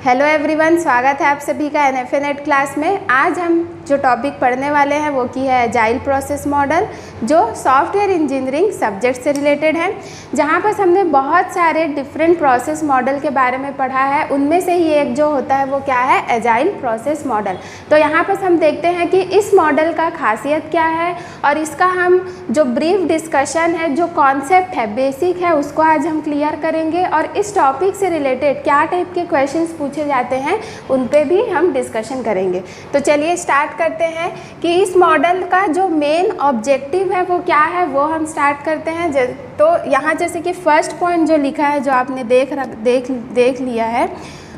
Hello everyone, स्वागत है आप सभी का NFA-NET क्लास में। आज हम जो टॉपिक पढ़ने वाले हैं वो की है एजाइल प्रोसेस मॉडल, जो सॉफ्टवेयर इंजीनियरिंग सब्जेक्ट से रिलेटेड है। जहाँ पर हमने बहुत सारे डिफरेंट प्रोसेस मॉडल के बारे में पढ़ा है, उनमें से ही एक जो होता है वो क्या है, एजाइल प्रोसेस मॉडल। तो यहाँ पर हम देखते हैं कि इस मॉडल का खासियत क्या है और इसका हम जो ब्रीफ डिस्कशन है, जो कॉन्सेप्ट है, बेसिक है, उसको आज हम क्लियर करेंगे और इस टॉपिक से रिलेटेड क्या टाइप के क्वेश्चंस पूछे जाते हैं उन पे भी हम डिस्कशन करेंगे। तो चलिए स्टार्ट करते हैं कि इस मॉडल का जो मेन ऑब्जेक्टिव है वो क्या है, वो हम स्टार्ट करते हैं। तो यहाँ जैसे कि फर्स्ट पॉइंट जो लिखा है, जो आपने देख लिया है,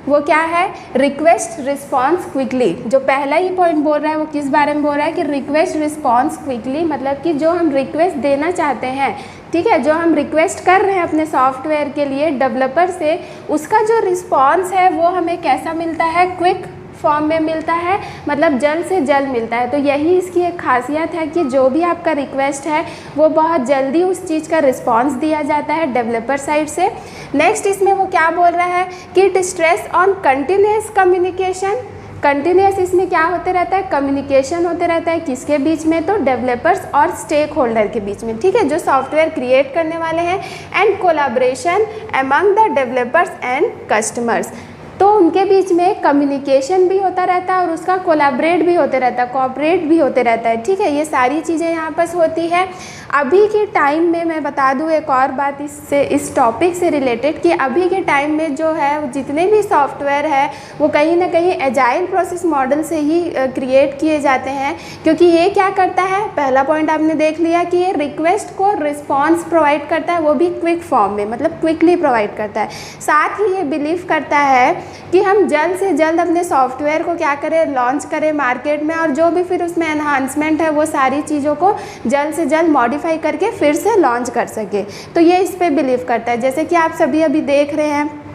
वो क्या है, रिक्वेस्ट रिस्पॉन्स क्विकली। जो पहला ही पॉइंट बोल रहा है वो किस बारे में बोल रहा है कि रिक्वेस्ट रिस्पॉन्स क्विकली, मतलब कि जो हम रिक्वेस्ट देना चाहते हैं, ठीक है, जो हम रिक्वेस्ट कर रहे हैं अपने सॉफ्टवेयर के लिए डेवलपर से, उसका जो रिस्पॉन्स है वो हमें कैसा मिलता है, क्विक फॉर्म में मिलता है, मतलब जल्द से जल्द मिलता है। तो यही इसकी एक खासियत है कि जो भी आपका रिक्वेस्ट है वो बहुत जल्दी उस चीज़ का रिस्पांस दिया जाता है डेवलपर साइड से। नेक्स्ट इसमें वो क्या बोल रहा है कि it stress on continuous communication. Continuous इसमें क्या होते रहता है, कम्युनिकेशन होते रहता है, किसके बीच में, तो डेवलपर्स और स्टेक होल्डर के बीच में, ठीक है, जो सॉफ्टवेयर क्रिएट करने वाले हैं, and collaboration among the developers and customers. तो उनके बीच में कम्युनिकेशन भी होता रहता है और उसका कोलैबोरेट भी होते रहता है, कोऑपरेट भी होते रहता है, ठीक है। ये सारी चीज़ें यहाँ पर होती है। अभी के टाइम में मैं बता दूँ एक और बात इस टॉपिक से रिलेटेड कि अभी के टाइम में जो है जितने भी सॉफ्टवेयर है वो कहीं ना कहीं एजाइल प्रोसेस मॉडल से ही क्रिएट किए जाते हैं, क्योंकि ये क्या करता है, पहला पॉइंट आपने देख लिया कि ये रिक्वेस्ट को रिस्पॉन्स प्रोवाइड करता है, वो भी क्विक फॉर्म में, मतलब क्विकली प्रोवाइड करता है। साथ ही ये बिलीव करता है कि हम जल्द से जल्द अपने सॉफ्टवेयर को क्या करें, लॉन्च करें मार्केट में, और जो भी फिर उसमें एनहांसमेंट है वो सारी चीज़ों को जल्द से जल्द मॉडिफाई करके फिर से लॉन्च कर सके। तो ये इस पे बिलीव करता है। जैसे कि आप सभी अभी देख रहे हैं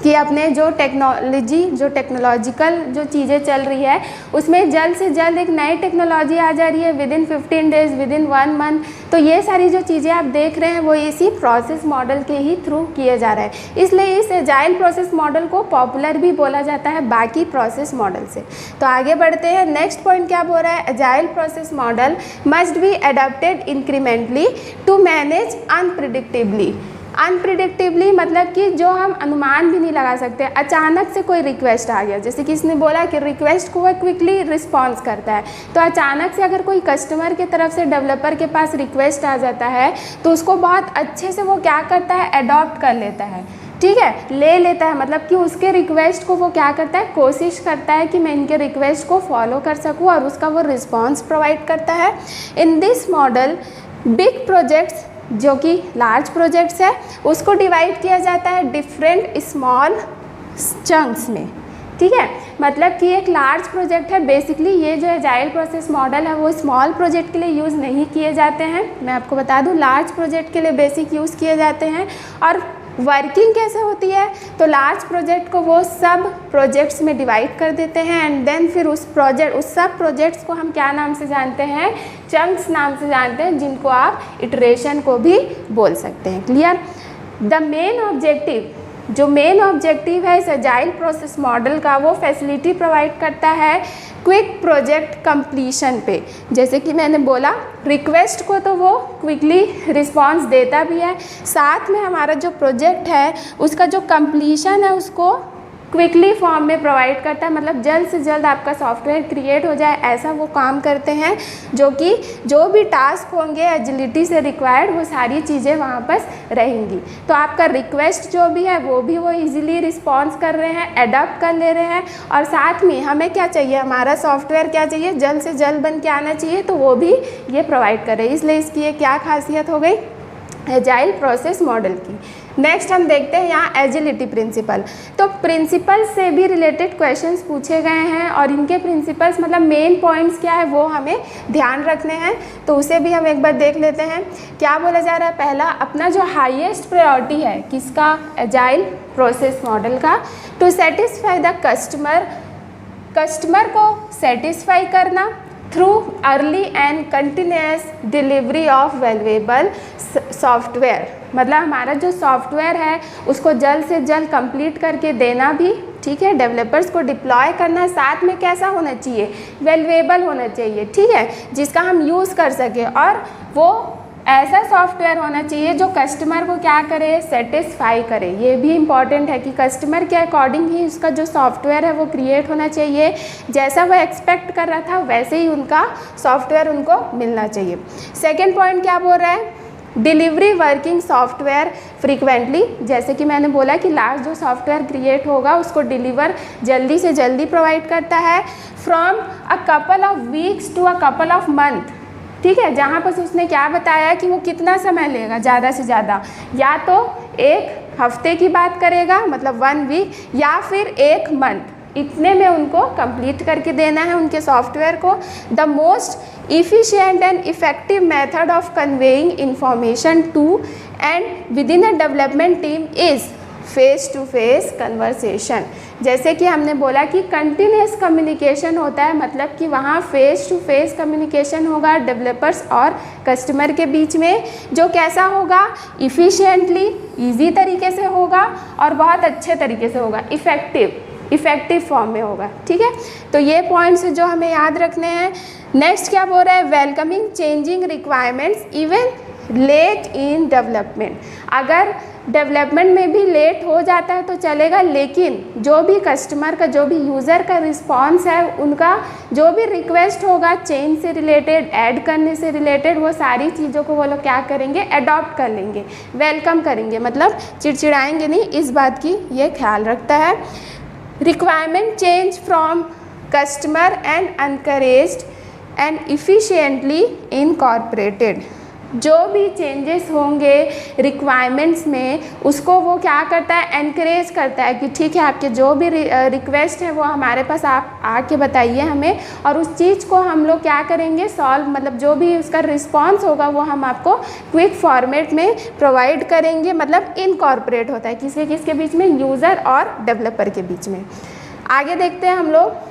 कि अपने जो टेक्नोलॉजिकल जो चीज़ें चल रही है उसमें जल्द से जल्द एक नई टेक्नोलॉजी आ जा रही है, विदिन 15 डेज, विदिन 1 मंथ। तो ये सारी जो चीज़ें आप देख रहे हैं वो इसी प्रोसेस मॉडल के ही थ्रू किए जा रहा है। इसलिए इस एजाइल प्रोसेस मॉडल को पॉपुलर भी बोला जाता है बाकी प्रोसेस मॉडल से। तो आगे बढ़ते हैं। नेक्स्ट पॉइंट क्या बोल रहा है, agile process model must be adopted incrementally to manage unpredictably. Unpredictably मतलब कि जो हम अनुमान भी नहीं लगा सकते, अचानक से कोई रिक्वेस्ट आ गया, जैसे कि इसने बोला कि रिक्वेस्ट को वह क्विकली रिस्पॉन्स करता है। तो अचानक से अगर कोई कस्टमर के तरफ से डेवलपर के पास रिक्वेस्ट आ जाता है तो उसको बहुत अच्छे से वो क्या करता है, अडॉप्ट कर लेता है, ठीक है, ले लेता है, मतलब कि उसके रिक्वेस्ट को वो क्या करता है, कोशिश करता है कि मैं इनके रिक्वेस्ट को फॉलो कर सकूँ और उसका वो रिस्पॉन्स प्रोवाइड करता है। In this model big projects, जो कि लार्ज प्रोजेक्ट्स है, उसको डिवाइड किया जाता है डिफरेंट स्मॉल चंक्स में, ठीक है। मतलब कि एक लार्ज प्रोजेक्ट है, बेसिकली ये जो एजाइल प्रोसेस मॉडल है वो स्मॉल प्रोजेक्ट के लिए यूज़ नहीं किए जाते हैं। मैं आपको बता दूं, लार्ज प्रोजेक्ट के लिए बेसिक यूज़ किए जाते हैं। और वर्किंग कैसे होती है, तो लार्ज प्रोजेक्ट को वो सब प्रोजेक्ट्स में डिवाइड कर देते हैं एंड देन फिर उस सब प्रोजेक्ट्स को हम क्या नाम से जानते हैं, चंक्स नाम से जानते हैं, जिनको आप इटरेशन को भी बोल सकते हैं। क्लियर। द मेन ऑब्जेक्टिव, जो मेन ऑब्जेक्टिव है इस एजाइल प्रोसेस मॉडल का, वो फैसिलिटी प्रोवाइड करता है क्विक प्रोजेक्ट कंप्लीशन पे। जैसे कि मैंने बोला, रिक्वेस्ट को तो वो क्विकली रिस्पांस देता भी है, साथ में हमारा जो प्रोजेक्ट है उसका जो कंप्लीशन है उसको क्विकली फॉर्म में प्रोवाइड करता है, मतलब जल्द से जल्द आपका सॉफ्टवेयर क्रिएट हो जाए, ऐसा वो काम करते हैं। जो कि जो भी टास्क होंगे एजिलिटी से रिक्वायर्ड, वो सारी चीज़ें वहाँ पर रहेंगी। तो आपका रिक्वेस्ट जो भी है वो भी वो इजीली रिस्पॉन्स कर रहे हैं, अडॉप्ट कर ले रहे हैं, और साथ में हमें क्या चाहिए, हमारा सॉफ्टवेयर क्या चाहिए, जल्द से जल्द बन के आना चाहिए, तो वो भी ये प्रोवाइड कर रहे हैं। इसलिए इसकी ये क्या खासियत हो गई एजाइल प्रोसेस मॉडल की। नेक्स्ट हम देखते हैं यहाँ एजिलिटी प्रिंसिपल। तो प्रिंसिपल से भी रिलेटेड क्वेश्चंस पूछे गए हैं और इनके प्रिंसिपल्स मतलब मेन पॉइंट्स क्या है वो हमें ध्यान रखने हैं, तो उसे भी हम एक बार देख लेते हैं। क्या बोला जा रहा है, पहला अपना जो हाईएस्ट प्रायोरिटी है किसका, एजाइल प्रोसेस मॉडल का, टू सेटिस्फाई द कस्टमर को सेटिस्फाई करना through early and continuous delivery of valuable software. मतलब हमारा जो सॉफ्टवेयर है उसको जल्द से जल्द कंप्लीट करके देना भी, ठीक है। डेवलपर्स को डिप्लॉय करना साथ में कैसा होना चाहिए, वैल्यूएबल होना चाहिए, ठीक है, जिसका हम यूज़ कर सकें, और वो ऐसा सॉफ्टवेयर होना चाहिए जो कस्टमर को क्या करे, सेटिस्फाई करे। ये भी इम्पॉर्टेंट है कि कस्टमर के अकॉर्डिंग ही उसका जो सॉफ्टवेयर है वो क्रिएट होना चाहिए, जैसा वो एक्सपेक्ट कर रहा था वैसे ही उनका सॉफ्टवेयर उनको मिलना चाहिए। सेकेंड पॉइंट क्या बोल रहा है, डिलीवरी वर्किंग सॉफ्टवेयर फ्रीक्वेंटली, जैसे कि मैंने बोला कि लास्ट जो सॉफ्टवेयर क्रिएट होगा उसको डिलीवर जल्दी से जल्दी प्रोवाइड करता है, from a couple of weeks to a couple of month, ठीक है। जहाँ पर उसने क्या बताया कि वो कितना समय लेगा ज़्यादा से ज़्यादा, या तो एक हफ्ते की बात करेगा मतलब 1 वीक, या फिर 1 मंथ, इतने में उनको कंप्लीट करके देना है उनके सॉफ्टवेयर को। The most efficient and effective method of conveying information to and within a development team is face to face conversation. जैसे कि हमने बोला कि कंटिन्यूस कम्युनिकेशन होता है, मतलब कि वहाँ फेस टू फेस कम्युनिकेशन होगा डेवलपर्स और कस्टमर के बीच में, जो कैसा होगा, इफ़िशिएंटली, ईजी तरीके से होगा और बहुत अच्छे तरीके से होगा, इफ़ेक्टिव फॉर्म में होगा, ठीक है। तो ये पॉइंट्स जो हमें याद रखने हैं। नेक्स्ट क्या बोल रहा है, welcoming changing requirements even late in development. अगर डेवलपमेंट में भी लेट हो जाता है तो चलेगा, लेकिन जो भी कस्टमर का, जो भी यूज़र का रिस्पांस है, उनका जो भी रिक्वेस्ट होगा चेंज से रिलेटेड, ऐड करने से रिलेटेड, वो सारी चीज़ों को वो लोग क्या करेंगे, अडॉप्ट कर लेंगे, वेलकम करेंगे, मतलब चिड़चिड़ाएंगे नहीं, इस बात की ये ख्याल रखता है। Requirement change from customer and encouraged and efficiently incorporated. जो भी चेंजेस होंगे रिक्वायरमेंट्स में, उसको वो क्या करता है, एनकरेज करता है कि ठीक है, आपके जो भी रिक्वेस्ट है वो हमारे पास आप आके बताइए हमें, और उस चीज़ को हम लोग क्या करेंगे, सॉल्व, मतलब जो भी उसका रिस्पांस होगा वो हम आपको क्विक फॉर्मेट में प्रोवाइड करेंगे। मतलब इनकॉर्पोरेट होता है किसके बीच में, यूज़र और डेवलपर के बीच में। आगे देखते हैं हम लोग।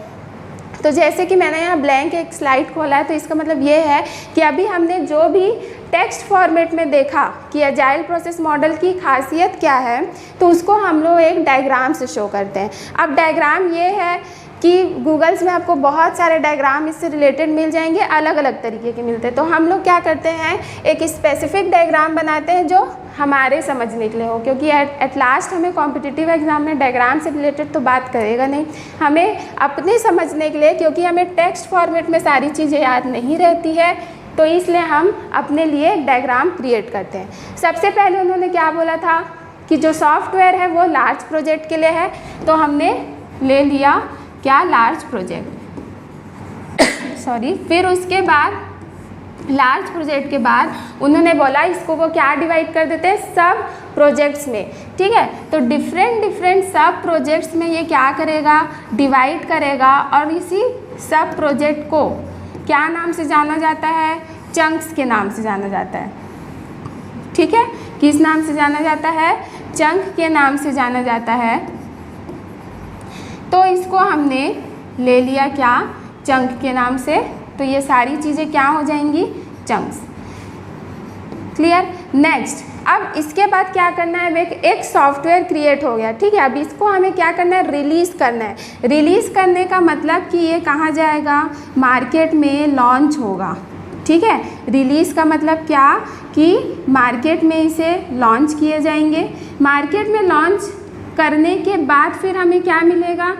तो जैसे कि मैंने यहाँ ब्लैंक एक स्लाइड खोला है, तो इसका मतलब ये है कि अभी हमने जो भी टेक्स्ट फॉर्मेट में देखा कि एजाइल प्रोसेस मॉडल की खासियत क्या है, तो उसको हम लोग एक डायग्राम से शो करते हैं। अब डायग्राम ये है कि गूगल्स में आपको बहुत सारे डायग्राम इससे रिलेटेड मिल जाएंगे, अलग अलग तरीके के मिलते हैं। तो हम लोग क्या करते हैं, एक स्पेसिफिक डायग्राम बनाते हैं जो हमारे समझने के लिए हो, क्योंकि एट लास्ट हमें कॉम्पिटिटिव एग्जाम में डायग्राम से रिलेटेड तो बात करेगा नहीं, हमें अपने समझने के लिए, क्योंकि हमें टेक्स्ट फॉर्मेट में सारी चीज़ें याद नहीं रहती है, तो इसलिए हम अपने लिए एक डायग्राम क्रिएट करते हैं। सबसे पहले उन्होंने क्या बोला था कि जो सॉफ्टवेयर है वो लार्ज प्रोजेक्ट के लिए है, तो हमने ले लिया क्या, लार्ज प्रोजेक्ट सॉरी। फिर उसके बाद लार्ज प्रोजेक्ट के बाद उन्होंने बोला इसको वो क्या डिवाइड कर देते हैं, सब प्रोजेक्ट्स में, ठीक है। तो डिफरेंट सब प्रोजेक्ट्स में ये क्या करेगा, डिवाइड करेगा, और इसी सब प्रोजेक्ट को क्या नाम से जाना जाता है, चंक्स के नाम से जाना जाता है, ठीक है। किस नाम से जाना जाता है, चंक के नाम से जाना जाता है। तो इसको हमने ले लिया क्या, चंक के नाम से, तो ये सारी चीज़ें क्या हो जाएंगी, चंक्स। क्लियर। नेक्स्ट, अब इसके बाद क्या करना है, एक सॉफ्टवेयर क्रिएट हो गया, ठीक है। अब इसको हमें क्या करना है, रिलीज़ करना है। रिलीज़ करने का मतलब कि ये कहाँ जाएगा, मार्केट में लॉन्च होगा, ठीक है। रिलीज़ का मतलब क्या, कि मार्केट में इसे लॉन्च किए जाएंगे। मार्केट में लॉन्च करने के बाद फिर हमें क्या मिलेगा,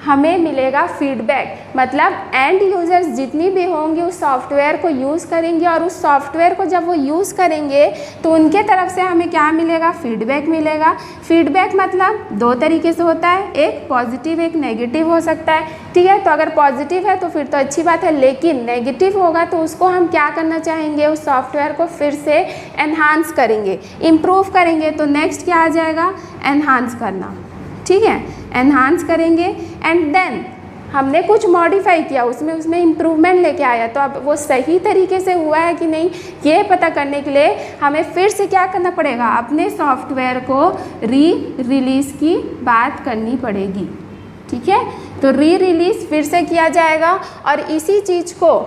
हमें मिलेगा फीडबैक, मतलब एंड यूज़र्स जितनी भी होंगे उस सॉफ्टवेयर को यूज़ करेंगे, और उस सॉफ्टवेयर को जब वो यूज़ करेंगे तो उनके तरफ से हमें क्या मिलेगा, फीडबैक मिलेगा। फीडबैक मतलब 2 तरीके से होता है, एक पॉजिटिव एक नेगेटिव हो सकता है, ठीक है। तो अगर पॉजिटिव है तो फिर तो अच्छी बात है, लेकिन नेगेटिव होगा तो उसको हम क्या करना चाहेंगे, उस सॉफ्टवेयर को फिर से एनहांस करेंगे, इम्प्रूव करेंगे। तो नेक्स्ट क्या आ जाएगा, एनहांस करना, ठीक है, एनहांस करेंगे। एंड देन हमने कुछ मॉडिफाई किया, उसमें इम्प्रूवमेंट लेके आया, तो अब वो सही तरीके से हुआ है कि नहीं, ये पता करने के लिए हमें फिर से क्या करना पड़ेगा, अपने सॉफ्टवेयर को रिलीज़ की बात करनी पड़ेगी, ठीक है। तो रिलीज़ फिर से किया जाएगा, और इसी चीज़ को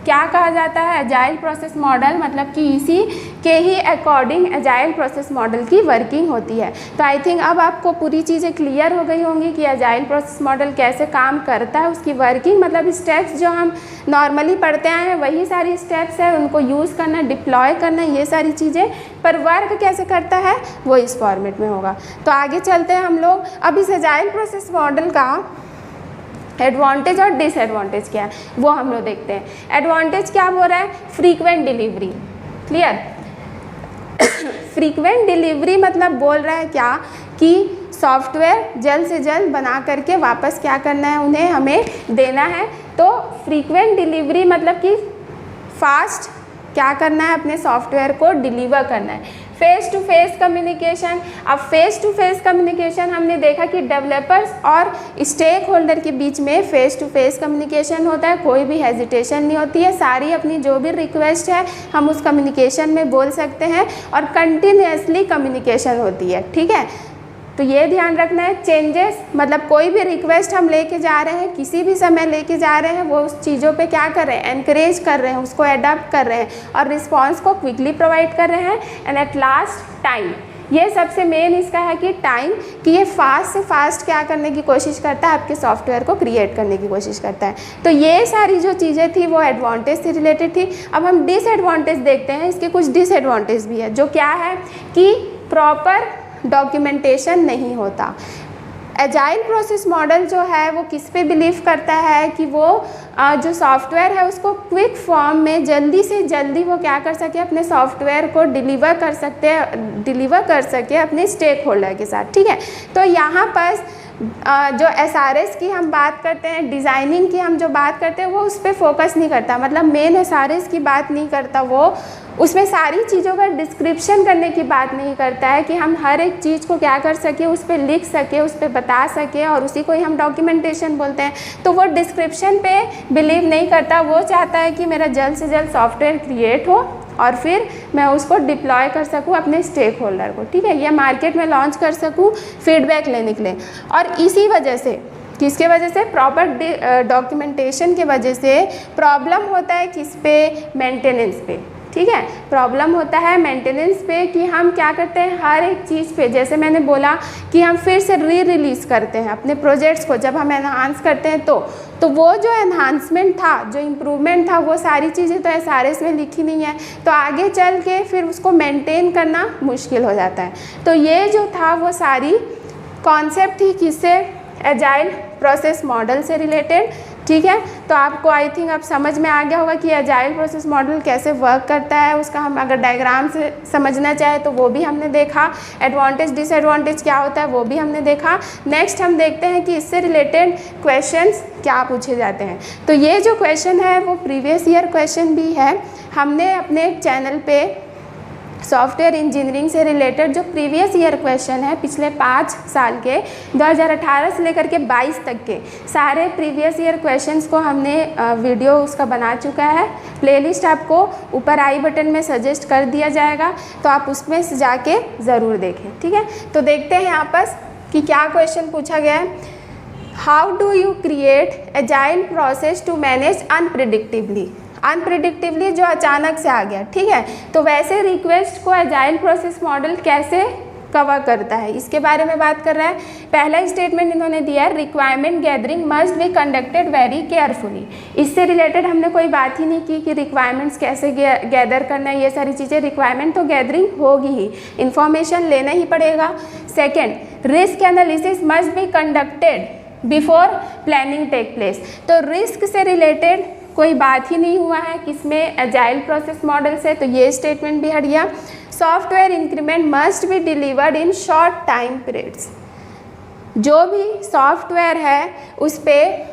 क्या कहा जाता है, एजाइल प्रोसेस मॉडल, मतलब कि इसी के ही अकॉर्डिंग एजाइल प्रोसेस मॉडल की वर्किंग होती है। तो आई थिंक अब आपको पूरी चीज़ें क्लियर हो गई होंगी कि एजाइल प्रोसेस मॉडल कैसे काम करता है, उसकी वर्किंग, मतलब स्टेप्स जो हम नॉर्मली पढ़ते आए हैं वही सारी स्टेप्स है, उनको यूज़ करना, डिप्लॉय करना, ये सारी चीज़ें, पर वर्क कैसे करता है वो इस फॉर्मेट में होगा। तो आगे चलते हैं हम लोग। अब इस एजाइल प्रोसेस मॉडल का एडवांटेज और डिसएडवांटेज क्या है वो हम लोग देखते हैं। एडवांटेज क्या बोल रहा है? Frequent delivery. Clear? Frequent delivery मतलब बोल रहा है क्या कि सॉफ्टवेयर जल्द से जल्द बना करके वापस क्या करना है, उन्हें हमें देना है। तो फ्रीक्वेंट डिलीवरी मतलब कि फास्ट क्या करना है, अपने सॉफ्टवेयर को डिलीवर करना है। Face to face communication. अब फेस टू फेस कम्युनिकेशन हमने देखा कि डेवलपर्स और स्टेक होल्डर के बीच में फेस टू फेस कम्युनिकेशन होता है, कोई भी हेजिटेशन नहीं होती है, सारी अपनी जो भी रिक्वेस्ट है हम उस कम्युनिकेशन में बोल सकते हैं और कंटिन्यूसली कम्युनिकेशन होती है। ठीक है, तो ये ध्यान रखना है। चेंजेस मतलब कोई भी रिक्वेस्ट हम लेके जा रहे हैं, किसी भी समय लेके जा रहे हैं, वो उस चीज़ों पे क्या कर रहे हैं, एनकरेज कर रहे हैं, उसको अडॉप्ट कर रहे हैं और रिस्पांस को क्विकली प्रोवाइड कर रहे हैं। एंड एट लास्ट टाइम, ये सबसे मेन इसका है कि टाइम, कि ये फास्ट से फास्ट क्या करने की कोशिश करता है, आपके सॉफ्टवेयर को क्रिएट करने की कोशिश करता है। तो ये सारी जो चीज़ें थी वो एडवांटेज से रिलेटेड थी। अब हम डिसएडवांटेज देखते हैं। इसके कुछ डिसएडवांटेज भी है, जो क्या है कि प्रॉपर डॉक्यूमेंटेशन नहीं होता। एजाइल प्रोसेस मॉडल जो है वो किस पे बिलीव करता है कि वो जो सॉफ्टवेयर है उसको क्विक फॉर्म में जल्दी से जल्दी वो क्या कर सके, अपने सॉफ्टवेयर को डिलीवर कर सके अपने स्टेक होल्डर के साथ। ठीक है, तो यहाँ पर जो SRS की हम बात करते हैं, डिज़ाइनिंग की हम जो बात करते हैं, वो उस पर फोकस नहीं करता, मतलब मेन SRS की बात नहीं करता, वो उसमें सारी चीज़ों का डिस्क्रिप्शन करने की बात नहीं करता है कि हम हर एक चीज़ को क्या कर सके, उस पर लिख सके, उस पर बता सके, और उसी को ही हम डॉक्यूमेंटेशन बोलते हैं। तो वो डिस्क्रिप्शन पे बिलीव नहीं करता, वो चाहता है कि मेरा जल्द से जल्द सॉफ्टवेयर क्रिएट हो और फिर मैं उसको डिप्लॉय कर सकूँ अपने स्टेक होल्डर को। ठीक है, या मार्केट में लॉन्च कर सकूँ फीडबैक लेने के लिए। और इसी वजह से, किसके वजह से, प्रॉपर डॉक्यूमेंटेशन के वजह से प्रॉब्लम होता है किस पे, मेंटेनेंस पे। ठीक है, प्रॉब्लम होता है मेंटेनेंस पे कि हम क्या करते हैं, हर एक चीज़ पे, जैसे मैंने बोला कि हम फिर से रिलीज़ करते हैं अपने प्रोजेक्ट्स को, जब हम एनहांस करते हैं तो वो जो एनहांसमेंट था, जो इम्प्रूवमेंट था, वो सारी चीज़ें तो SRS में लिखी नहीं है, तो आगे चल के फिर उसको मेंटेन करना मुश्किल हो जाता है। तो ये जो था वो सारी कॉन्सेप्ट थी किससे, एजाइल प्रोसेस मॉडल से रिलेटेड। ठीक है, तो आपको आई थिंक अब समझ में आ गया होगा कि एजाइल प्रोसेस मॉडल कैसे वर्क करता है। उसका हम अगर डायग्राम से समझना चाहे तो वो भी हमने देखा, एडवांटेज डिसएडवांटेज क्या होता है वो भी हमने देखा। नेक्स्ट हम देखते हैं कि इससे रिलेटेड क्वेश्चंस क्या पूछे जाते हैं। तो ये जो क्वेश्चन है वो प्रीवियस ईयर क्वेश्चन भी है। हमने अपने चैनल पे सॉफ्टवेयर इंजीनियरिंग से रिलेटेड जो प्रीवियस ईयर क्वेश्चन है पिछले 5 साल के 2018 से लेकर के 22 तक के सारे प्रीवियस ईयर क्वेश्चंस को हमने वीडियो उसका बना चुका है। प्लेलिस्ट आपको ऊपर आई बटन में सजेस्ट कर दिया जाएगा, तो आप उसमें से जाके ज़रूर देखें। ठीक है, तो देखते हैं यहाँ पर कि क्या क्वेश्चन पूछा गया है। How do you create agile process to manage unpredictively जो अचानक से आ गया। ठीक है, तो वैसे रिक्वेस्ट को एजाइल प्रोसेस मॉडल कैसे कवर करता है, इसके बारे में बात कर रहा है। पहला स्टेटमेंट इन्होंने दिया है, requirement gathering must be conducted very carefully. इससे रिलेटेड हमने कोई बात ही नहीं की कि रिक्वायरमेंट्स कैसे गैदर करना है, ये सारी चीज़ें। रिक्वायरमेंट तो गैदरिंग होगी ही, इंफॉर्मेशन लेना ही पड़ेगा। Second, risk analysis must be conducted before planning take place. तो रिस्क से रिलेटेड कोई बात ही नहीं हुआ है किसमें, एजाइल प्रोसेस मॉडल से, तो ये स्टेटमेंट भी हट गया। Software increment must be delivered in short time periods. जो भी सॉफ्टवेयर है उस पर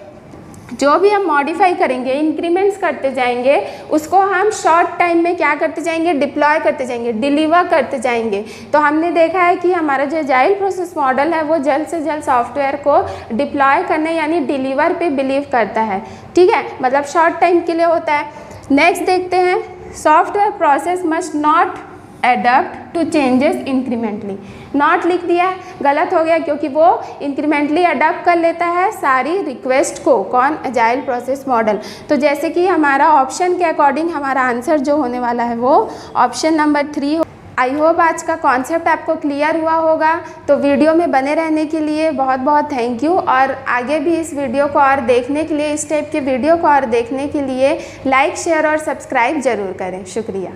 जो भी हम मॉडिफाई करेंगे, इंक्रीमेंट्स करते जाएंगे, उसको हम शॉर्ट टाइम में क्या करते जाएंगे, डिप्लॉय करते जाएंगे, डिलीवर करते जाएंगे। तो हमने देखा है कि हमारा जो एजाइल प्रोसेस मॉडल है वो जल्द से जल्द सॉफ्टवेयर को डिप्लॉय करने यानी डिलीवर पे बिलीव करता है। ठीक है, मतलब शॉर्ट टाइम के लिए होता है। नेक्स्ट देखते हैं, software process must not adapt to changes incrementally. Not लिख दिया है, गलत हो गया क्योंकि वो इंक्रीमेंटली अडॉप्ट कर लेता है सारी रिक्वेस्ट को। कौन? Agile process model. तो जैसे कि हमारा ऑप्शन के अकॉर्डिंग हमारा आंसर जो होने वाला है वो ऑप्शन नंबर 3 हो। आई होप आज का कॉन्सेप्ट आपको क्लियर हुआ होगा। तो वीडियो में बने रहने के लिए बहुत बहुत थैंक यू, और आगे भी इस वीडियो को और देखने के लिए, इस टाइप के वीडियो को और देखने के लिए लाइक, शेयर और सब्सक्राइब ज़रूर करें। शुक्रिया।